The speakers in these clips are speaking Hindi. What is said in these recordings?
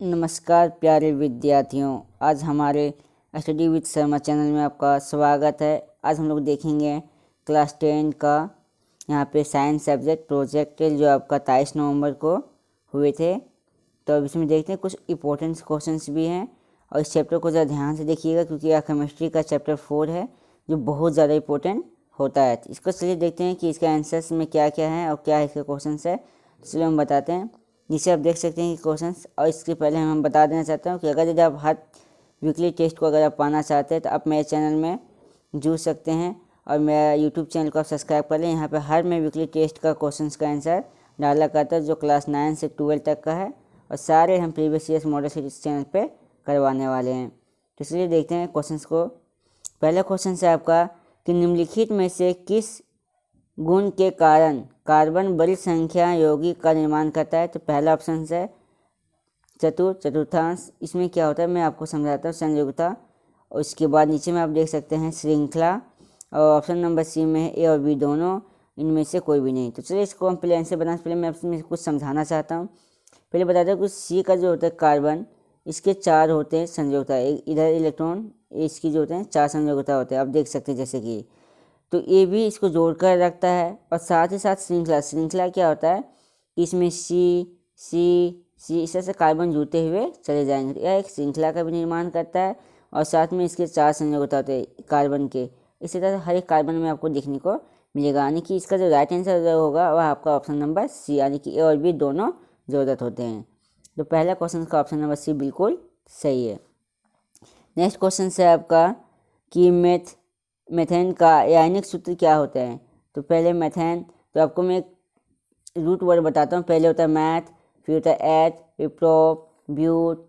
नमस्कार प्यारे विद्यार्थियों, आज हमारे स्टडी विद शर्मा चैनल में आपका स्वागत है। आज हम लोग देखेंगे क्लास 10 का यहाँ पे साइंस सब्जेक्ट प्रोजेक्ट जो आपका 23 नवंबर को हुए थे। तो अब इसमें देखते हैं कुछ इंपॉर्टेंट क्वेश्चंस भी हैं और इस चैप्टर को ज़रा ध्यान से देखिएगा क्योंकि यह केमिस्ट्री का चैप्टर 4 है जो बहुत ज़्यादा इंपॉर्टेंट होता है। इसको चलिए देखते हैं कि इसका आंसर्स में क्या क्या है और क्या इसका क्वेश्चन है। चलिए हम बताते हैं। नीचे आप देख सकते हैं कि क्वेश्चंस, और इसके पहले हम बता देना चाहता हूँ कि अगर यदि आप हर वीकली टेस्ट को अगर आप पाना चाहते हैं तो आप मेरे चैनल में जुड़ सकते हैं और मेरा यूट्यूब चैनल को आप सब्सक्राइब कर लें। यहाँ पर हर मैं वीकली टेस्ट का क्वेश्चंस का आंसर डाला करता है जो क्लास 9 से 12 तक का है और सारे हम प्रीवियस ईयर्स मॉडल से इस चैनल पर करवाने वाले हैं। तो इसलिए देखते हैं क्वेश्चंस को। पहला क्वेश्चन है आपका कि निम्नलिखित में से किस गुण के कारण कार्बन बड़ी संख्या यौगिक का निर्माण करता है। तो पहला ऑप्शन है चतुर्थांश। इसमें क्या होता है मैं आपको समझाता हूँ। संयोगिता। और उसके बाद नीचे में आप देख सकते हैं श्रृंखला, और ऑप्शन नंबर सी में है ए और बी दोनों, इनमें से कोई भी नहीं। तो चलिए इसको हम पहले आंसर बनाने से पहले मैं आपसे कुछ समझाना चाहता हूँ। पहले बताते हैं कुछ सी का जो होता है कार्बन, इसके 4 होते हैं संयोगिता। इधर इलेक्ट्रॉन इसकी जो होते हैं 4 संयोगिता होते हैं, आप देख सकते हैं जैसे कि। तो ये भी इसको जोड़कर रखता है और साथ ही साथ श्रृंखला क्या होता है, इसमें सी सी सी इस तरह से कार्बन जुड़ते हुए चले जाएंगे। तो यह एक श्रृंखला का भी निर्माण करता है और साथ में इसके 4 संयोगिता होते हैं कार्बन के। इसी तरह हर एक कार्बन में आपको देखने को मिलेगा, यानी कि इसका जो राइट आंसर होगा वह आपका ऑप्शन नंबर सी, यानी कि ए और बी दोनों ज़रूरत होते हैं। तो पहला क्वेश्चन का ऑप्शन नंबर सी बिल्कुल सही है। नेक्स्ट क्वेश्चन है आपका कि मेथेन का रासायनिक सूत्र क्या होता है। तो पहले मेथेन, तो आपको मैं एक रूट वर्ड बताता हूँ। पहले होता है मैथ, फिर होता है एथ, फिर प्रोप, ब्यूट,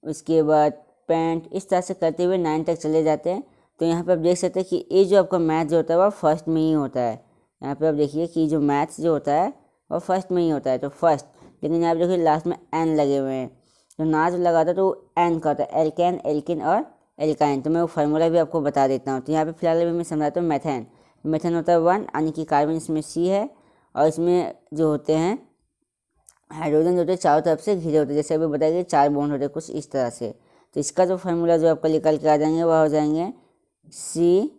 उसके बाद पेंट, इस तरह से करते हुए 9 तक चले जाते हैं। तो यहाँ पे आप देख सकते हैं कि ये जो आपका मैथ जो होता है वह फर्स्ट में ही होता है। यहाँ पे आप देखिए कि जो मैथ्स जो होता है वह फर्स्ट में ही होता है, तो फर्स्ट। लेकिन यहाँ पे देखिए लास्ट में एन लगे हुए हैं, तो ना जो लगा था तो एन का होता है, एल्केन, एल्किन और एल्काइन। तो मैं वो फार्मूला भी आपको बता देता हूँ। तो यहाँ पे फिलहाल अभी मैं समझाता हूँ। मेथेन होता है 1, यानी कि कार्बन इसमें सी है और इसमें जो होते हैं हाइड्रोजन जो होते हैं चारों तरफ से घिरे होते हैं, जैसे अभी बताया कि 4 बॉन्ड होते हैं कुछ इस तरह से। तो इसका जो फार्मूला जो आपका निकल के आ जाएंगे वह हो जाएंगे सी,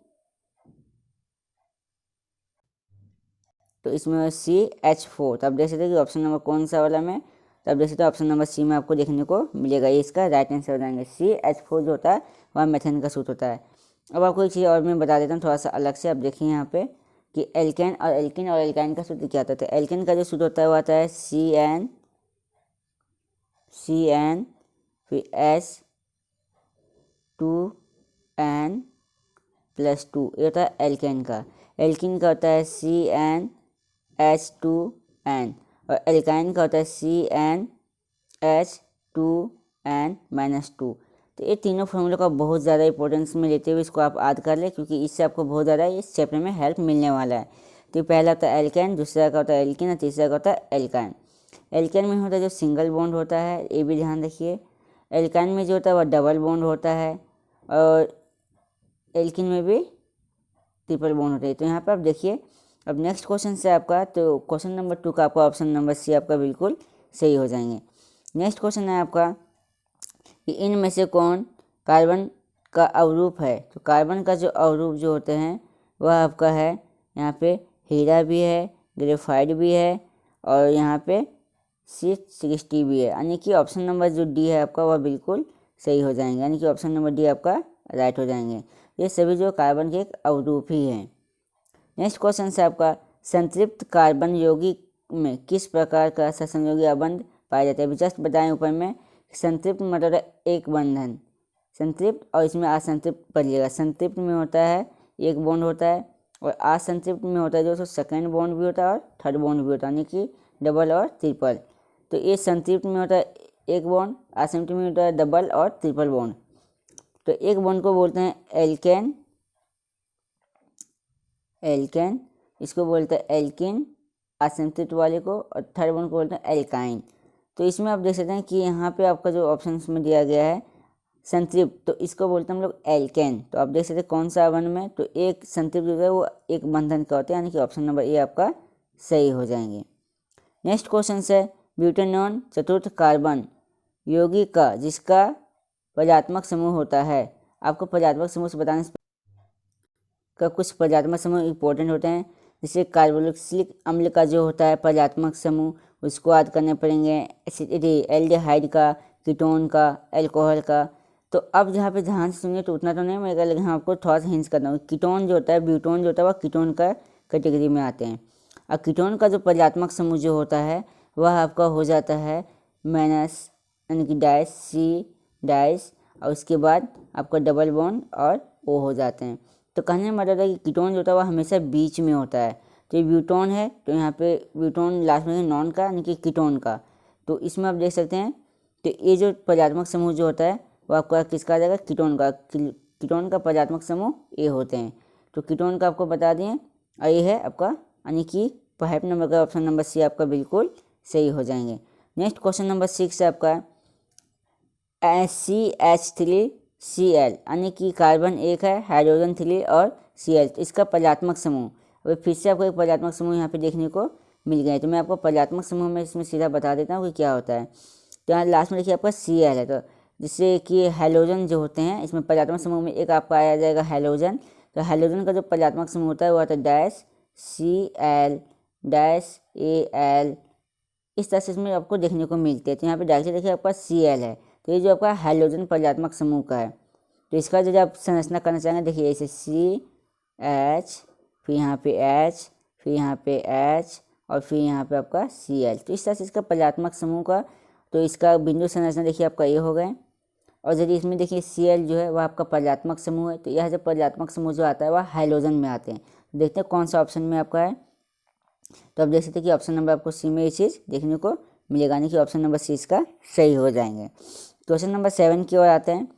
तो इसमें CH4। तो आप देख सकते हैं कि ऑप्शन नंबर कौन सा वाला में, तो आप देख सकते हैं ऑप्शन नंबर सी में आपको देखने को मिलेगा। ये इसका राइट आंसर हो जाएंगे। CH4 जो होता है वह मेथेन का सूत्र होता है। अब आपको एक चीज़ और मैं बता देता हूँ थोड़ा सा अलग से। आप देखिए यहाँ पे कि एल्केन और एल्काइन का सूत्र क्या होता है। तो एल्केन का जो सूत्र होता है वो आता है CN फिर H2N+2, ये होता है एल्केन का। एल्किन का होता है CnH2n और एल्काइन का होता है CnH2n-2। तो ये तीनों फार्मूले का बहुत ज़्यादा इंपॉर्टेंस में लेते हुए इसको आप याद कर ले, क्योंकि इससे आपको बहुत ज़्यादा इस चैप्टर में हेल्प मिलने वाला है। तो पहला होता है एल्केन, दूसरा का होता है एल्किन और तीसरा का होता है एल्काइन। एल्केन में होता है जो सिंगल बॉन्ड होता है, ये भी ध्यान रखिए। एल्काइन में जो होता है वह डबल बॉन्ड होता है और एल्किन में भी ट्रिपल बॉन्ड होता है। तो यहाँ पर आप देखिए। अब नेक्स्ट क्वेश्चन से आपका, तो क्वेश्चन नंबर 2 का आपका ऑप्शन नंबर सी आपका बिल्कुल सही हो जाएंगे। नेक्स्ट क्वेश्चन है आपका कि इनमें से कौन कार्बन का अवरूप है। तो कार्बन का जो अवरूप जो होते हैं वह आपका है यहाँ पे हीरा भी है, ग्रेफाइट भी है और यहाँ पे C60 भी है, यानी कि ऑप्शन नंबर जो डी है आपका वह बिल्कुल सही हो जाएंगे, यानी कि ऑप्शन नंबर डी आपका राइट हो जाएंगे। ये सभी जो कार्बन के एक अवरूप ही हैं। नेक्स्ट क्वेश्चन है आपका संतृप्त कार्बन यौगिक में किस प्रकार का सहसंयोगी अबंध पाया जाता है। अभी जस्ट बताएं ऊपर में, संतृप्त मतलब एक बंधन, संतृप्त और इसमें असंतृप्त पढ़िएगा। संतृप्त में होता है एक बॉन्ड होता है और असंतृप्त में होता है जो सेकेंड बॉन्ड भी होता है और थर्ड बॉन्ड भी होता है, यानी कि डबल और ट्रिपल। तो ये संतृप्त में होता है एक बॉन्ड, असंतृप्त में होता है डबल और ट्रिपल बॉन्ड। तो एक बॉन्ड को बोलते हैं एल्केन, इसको बोलते हैं एल्किन असंतृप्त वाले को, और थर्ड बॉन्ड को बोलते हैं एल्काइन। तो इसमें आप देख सकते हैं कि यहाँ पे आपका जो ऑप्शन में दिया गया है संतृप्त, तो इसको बोलते हैं हम लोग एल्केन। तो आप देख सकते हैं कौन सा बंध में, तो एक संतृप्त होता है वो एक बंधन का होता है, यानी कि ऑप्शन नंबर ए आपका सही हो जाएंगे। नेक्स्ट क्वेश्चन है ब्यूटेनॉन चतुर्थ कार्बन यौगिक जिसका प्रजात्मक समूह होता है। आपको प्रजात्मक समूह से बताने का कुछ प्रजात्मक समूह इंपॉर्टेंट होते हैं, जैसे कार्बोक्सिलिक अम्ल का जो होता है प्रजात्मक समूह उसको याद करने पड़ेंगे, एल्डिहाइड का, कीटोन का, अल्कोहल का। तो अब जहाँ पे ध्यान से सुनिए तो उतना तो नहीं मिलेगा, लेकिन आपको थोड़ा सा हिंट्स करना होगा। कीटोन जो होता है, ब्यूटोन जो होता है वह कीटोन का कैटेगरी में आते हैं। और कीटोन का जो प्रजात्मक समूह जो होता है वह आपका हो जाता है माइनस यानी कि डैश सी डैश, और उसके बाद आपका डबल बॉन्ड और ओ हो जाते हैं। तो कहने का मतलब है कि कीटोन जो होता है वह हमेशा बीच में होता है। तो ये ब्यूटोन है, तो यहाँ पे ब्यूटोन लास्ट में नॉन का यानी कि कीटोन का। तो इसमें आप देख सकते हैं, तो ये जो प्रजात्मक समूह जो होता है वो आपका किसका आ जाएगा, कीटोन का। कीटोन का प्रजात्मक समूह ए होते हैं। तो कीटोन का आपको बता दिए, और ये है आपका यानी कि 5 नंबर का ऑप्शन नंबर सी आपका बिल्कुल सही हो जाएंगे। नेक्स्ट क्वेश्चन नंबर 6 है आपका CH3Cl यानी कि कार्बन एक है, हाइड्रोजन 3 और Cl, तो इसका प्रजात्मक समूह। अब फिर से आपको एक प्रजात्मक समूह यहाँ पे देखने को मिल गए। तो मैं आपको प्रजात्मक समूह में इसमें सीधा बता देता हूँ कि क्या होता है। तो यहाँ लास्ट में देखिए आपका Cl है, तो जिससे कि हैलोजन जो होते हैं इसमें प्रजात्मक समूह में एक आपका आया जाएगा हैलोजन। तो हैलोजन का जो प्रजात्मक समूह होता है वो आता है डैश Cl डैश Al, इस तरह से इसमें आपको देखने को मिलते हैं। तो यहाँ पे डायरेक्टली देखिए आपका Cl है, तो ये जो आपका हाइड्रोजन प्रजात्मक समूह का है। तो इसका जो आप संरचना करना चाहेंगे देखिए ऐसे CH, फिर यहाँ पे H, फिर यहाँ पे H और फिर यहाँ पे आपका Cl। तो इस तरह से इसका प्रजात्मक समूह का, तो इसका बिंदु संरचना देखिए आपका ये हो गए। और यदि इसमें देखिए Cl जो है वह आपका प्रजात्मक समूह है, तो यह जो प्रजात्मक समूह जो आता है वह हाइड्रोजन में आते हैं। देखते हैं कौन सा ऑप्शन में आपका है। तो आप देख सकते हैं कि ऑप्शन नंबर आपको सी में ये चीज़ देखने को मिलेगा, नहीं कि ऑप्शन नंबर सी इसका सही हो जाएंगे। क्वेश्चन नंबर 7 की ओर आते हैं।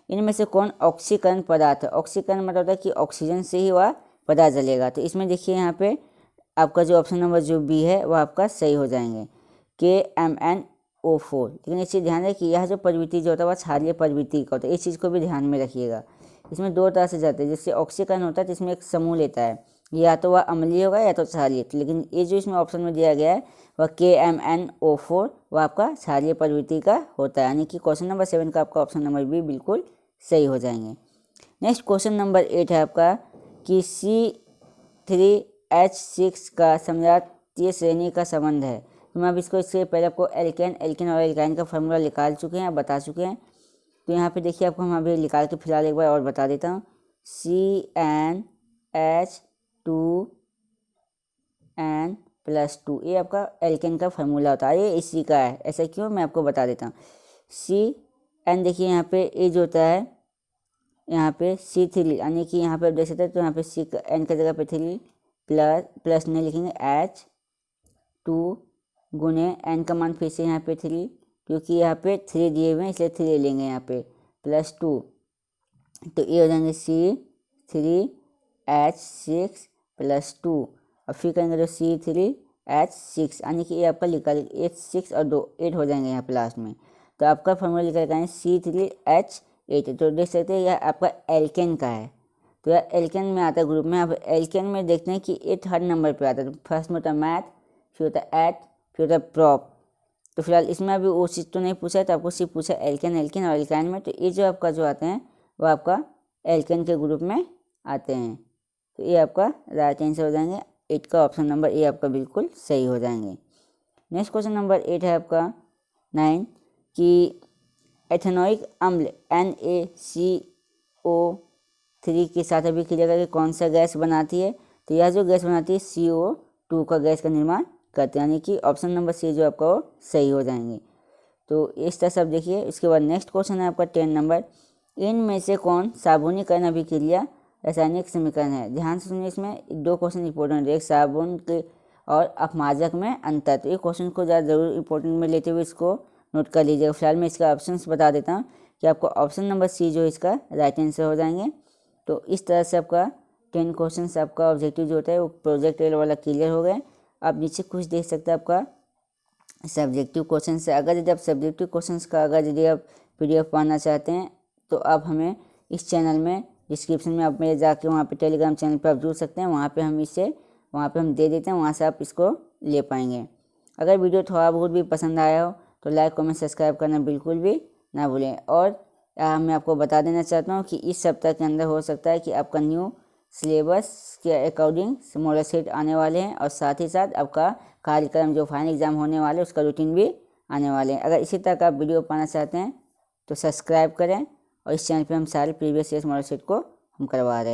इनमें से कौन ऑक्सीकरण पदार्थ है। ऑक्सीकरण मतलब होता है कि ऑक्सीजन से ही वह पदार्थ जलेगा। तो इसमें देखिए यहाँ पे आपका जो ऑप्शन नंबर जो बी है वह आपका सही हो जाएंगे, KMnO4। लेकिन इस चीज़ ध्यान रखें कि यह जो प्रवृत्ति जो होता है वह क्षारीय प्रवृत्ति का होता है, इस चीज़ को भी ध्यान में रखिएगा। इसमें दो तरह से जाते हैं, जिससे ऑक्सीकरण होता है तो इसमें एक समूह लेता है, या तो वह अम्लीय होगा या तो क्षारीय। लेकिन ये जो इसमें ऑप्शन में दिया गया है वह KMnO4 वह आपका क्षारीय प्रवृत्ति का होता है, यानी कि क्वेश्चन नंबर 7 का आपका ऑप्शन नंबर बी बिल्कुल सही हो जाएंगे। नेक्स्ट क्वेश्चन नंबर 8 है आपका कि C3H6 का समजातीय श्रेणी का संबंध है। तो मैं अब इससे पहले आपको एल्केन और एल्काइन का फार्मूला निकाल चुके हैं, बता चुके हैं। तो यहाँ पे देखिए आपको हम अभी निकाल के फिलहाल एक बार और बता देता हूँ। CnH2n+2 ये आपका एल्केन का फार्मूला होता है, ये इसी का है। ऐसा क्यों, मैं आपको बता देता हूँ। Cn देखिए यहाँ पे ए जो होता है यहाँ पे C3 यानी कि यहाँ पे आप देख सकते हैं, तो यहाँ पे N की जगह पे 3 प्लस नहीं लिखेंगे H2 गुने N का मान फिर से यहाँ पे 3, क्योंकि यहाँ पे 3 दिए हुए हैं इसलिए 3 लेंगे यहाँ पे +2। तो ये हो जाएंगे C3H6+2 और फिर करेंगे तो C3H6 यानी कि ये आपका लिखा 6 और 2 8 हो जाएंगे यहाँ पे लास्ट में। तो आपका फॉर्मूला लिखा है C3H8। तो देख सकते हैं यह आपका एल्केन का है, तो यह एल्केन में आता है ग्रुप में। अब एल्केन में देखते हैं कि 8 हर नंबर पे आता है। तो फर्स्ट में होता है मैथ, फिर होता है एट, फिर होता है प्रॉप। तो फिलहाल इसमें अभी वो चीज़ तो नहीं पूछा है, तो आपको सिर्फ पूछा एल्केन और एल्काइन में। तो ये जो आपका जो आते हैं वो आपका एल्केन के ग्रुप में आते हैं। तो ये आपका राइट आंसर हो जाएंगे, 8 का ऑप्शन नंबर ए आपका बिल्कुल सही हो जाएंगे। नेक्स्ट क्वेश्चन नंबर 8 है आपका 9 कि एथेनोइक अम्ल NaCO3 के साथ अभी क्लियर करके कौन सा गैस बनाती है। तो यह जो गैस बनाती है CO2 का गैस का निर्माण करते हैं, यानी कि ऑप्शन नंबर सी जो आपका वो सही हो जाएंगे। तो इस तरह से आप देखिए। इसके बाद नेक्स्ट क्वेश्चन है आपका 10 नंबर। इनमें से कौन साबुनीकरण अभिक्रिया रासायनिक समीकरण है। ध्यान से सुनिए, इसमें 2 क्वेश्चन इंपॉर्टेंट है, एक साबुन के और अपमार्जक में अंतर। तो ये क्वेश्चन को ज़्यादा जरूर इंपॉर्टेंट में लेते हुए इसको नोट कर लीजिएगा। फिलहाल मैं इसका ऑप्शंस बता देता हूँ कि आपको ऑप्शन नंबर सी जो इसका राइट आंसर हो जाएंगे। तो इस तरह से आपका 10 क्वेश्चन आपका ऑब्जेक्टिव जो होता है वो प्रोजेक्ट एल वाला क्लियर हो गए। आप नीचे कुछ देख सकते हैं आपका सब्जेक्टिव क्वेश्चन से। अगर यदि आप सब्जेक्टिव क्वेश्चन का यदि आप PDF पाना चाहते हैं तो आप हमें इस चैनल में डिस्क्रिप्शन में आप मेरे जाके वहाँ पे टेलीग्राम चैनल पर आप जुड़ सकते हैं। वहाँ पे हम दे देते हैं, वहाँ से आप इसको ले पाएंगे। अगर वीडियो थोड़ा बहुत भी पसंद आया हो तो लाइक कमेंट सब्सक्राइब करना बिल्कुल भी ना भूलें। और मैं आपको बता देना चाहता हूँ कि इस सप्ताह के अंदर हो सकता है कि आपका न्यू सिलेबस के अकॉर्डिंग मॉडल सेट आने वाले हैं, और साथ ही साथ आपका कार्यक्रम जो फाइनल एग्ज़ाम होने वाले हैं उसका रूटीन भी आने वाले हैं। अगर इसी तरह का आप वीडियो पाना चाहते हैं तो सब्सक्राइब करें, और इस चैनल पे हम सारे प्रीवियस ईयर मॉडल सेट को हम करवा रहे हैं।